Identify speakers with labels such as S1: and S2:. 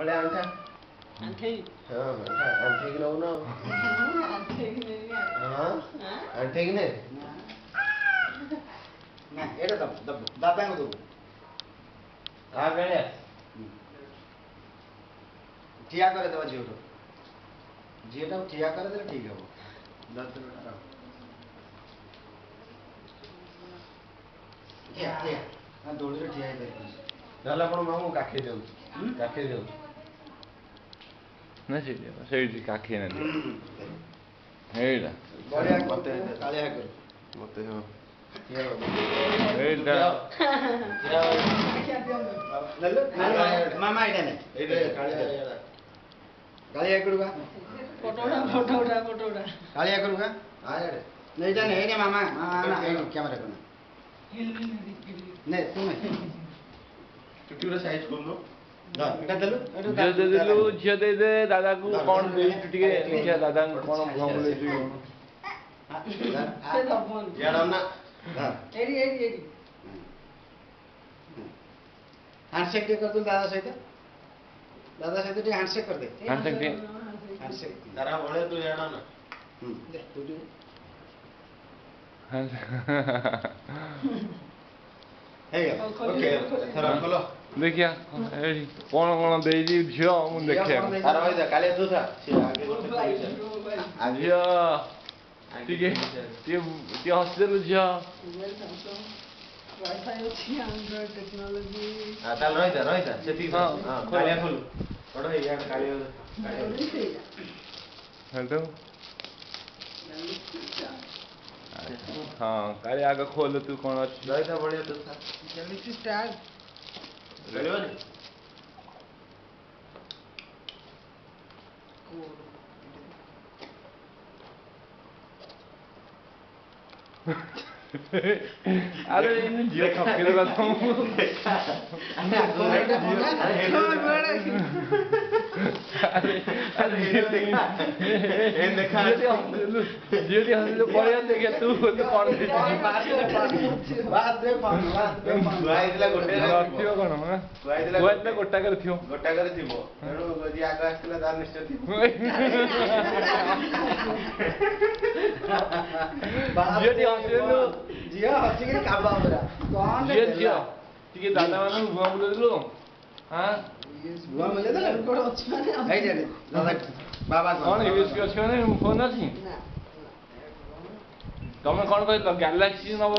S1: ଭଳିଆ ଆଣ୍ଠା
S2: ଆଣ୍ଠେଇ
S1: ହଁ ଆଣ୍ଠେଇକି ନଉନ ହଁ ଆଣ୍ଠେଇକି ନେ
S3: ନା ଏଇଟା ଦବ ଦବ ଦାଦାଙ୍କୁ ଦବୁ
S1: ଆ ବେଳିଆ
S3: ଠିଆ କରିଦେବା ଝିଅକୁ ଝିଅଟାକୁ ଠିଆ କରିଦେଲେ ଠିକ ହବ ଠିଆ ଠିଆ ନା ଦୋଳିରେ ଠିଆ ହେଇପାରିବନି
S1: ନହେଲେ ଆପଣ ମାମୁଁ କାଖେଇ ଦିଅନ୍ତୁ କାଖେଇ ଦିଅନ୍ତୁ
S4: ନା ସେଇଠି କାଖେଇ ନାହାନ୍ତି ହେଇଟା
S3: ବଢିଆ ମତେ କାଳିଆ କରୁ
S1: ମତେ ହଁ
S4: ହେଇଟା
S3: ମାମା ଏଇଟା ନେ
S1: ଏଇଟା
S3: କାଳିଆ କରୁବା
S2: ଫଟୋ
S3: କାଳିଆ କରୁବା
S1: ଆଡ଼େ
S3: এইটা নে এইটা মামা মামা ক্যামেরা করো নে তুমি
S1: ଚୁଟିର ସାଇଜ କରୁନ
S3: এটা দেলু
S4: ଝିଅ ଦେଇଦେଲୁ ଝିଅ ଦେଇଦେ ଦାଦାକୁ କ'ଣ ଦେଇଛୁ ଟିକେ ଦେଖିଆ ଦାଦାଙ୍କୁ କ'ଣ ଭଲ ଦେଇଛୁ
S1: ଇଆଡ଼ ନା
S3: হ্যান্ডশেক টিকে করদু দাদা সহিত টিকে হ্যান্ডশেক করে দে
S4: হ্যান্ডশেক ଟିକେ
S3: হ্যান্ডশেক
S1: ତାରା ଭଳିଆ ତୁ ଇଆଡ଼ ନା
S3: দে তু টিকে ହେଇ ଗଲା
S1: ଓକେ ଏଥର ଖୋଲ
S4: ଦେଖିଆ ଏଇଠି କ'ଣ କ'ଣ ଦେଇଛି ଝିଅ ମୁଁ ଦେଖିବାକୁ
S1: ତାର ରହିଥା କାଳିଆ ତୁ ଥା ସିଏ ଆଗେ
S4: ଝିଅ ଟିକେ ଟିକେ ଟିକେ ହସିଦେଲୁ ଝିଅ
S1: ତାହେଲେ ରହିଥା ସେତିକି
S4: ହଁ,
S1: ହଁ କାଳିଆ ଖୋଲୁ ବଡ଼ ହେଇ ଇଆଡ଼େ କାଳିଆ
S4: ହେଠୁ ହଁ କାଳି ଆଗ ଖୋଲ ତୁ କ'ଣ ଅଛି
S1: ରହିଥା ବଢ଼ିଆ ତୁ ଥା ମିଳିବନି
S4: ଆରେ ଝିଅ ଠକିଲେ କଥା ଝିଅଟି ହସିଲୁ ପଳେଇ ଦେଖିଆ ତୁ କ'ଣ
S1: ହେଇଥିଲା ଗୋଟେ
S4: ରଖିବ କ'ଣ କୁହାଯାଇଥିଲା ଗୋଟାକରେ ଥିବ
S1: ଗୋଟାକରେ ଥିବ ତେଣୁ ଯିଏ ଆଗ ଆସିଥିଲା ତାର ନିଶ୍ଚୟ ଥିବ
S4: ଝିଅଟି ହସିଦେଲୁ
S3: ଝିଅ ହସିକିରି କାବା ପୁରା କଣ
S4: ଝିଅ ଝିଅ ଟିକେ ଦାଦା ମାନଙ୍କୁ ଭୁଆ ବୁଲେଇଦେଲୁ ହଁ
S3: ଭୁଆ ମିଳେଇ ଦେଲେ ହେଇଯାଏ ଦାଦା ବାବା
S4: କ'ଣ ୟୁଏସ୍ପି ଅଛି ମାନେ ଫୋନ୍ ଅଛି ତମେ କ'ଣ କହିଲ ଗ୍ୟାଲାକ୍ସି ନବ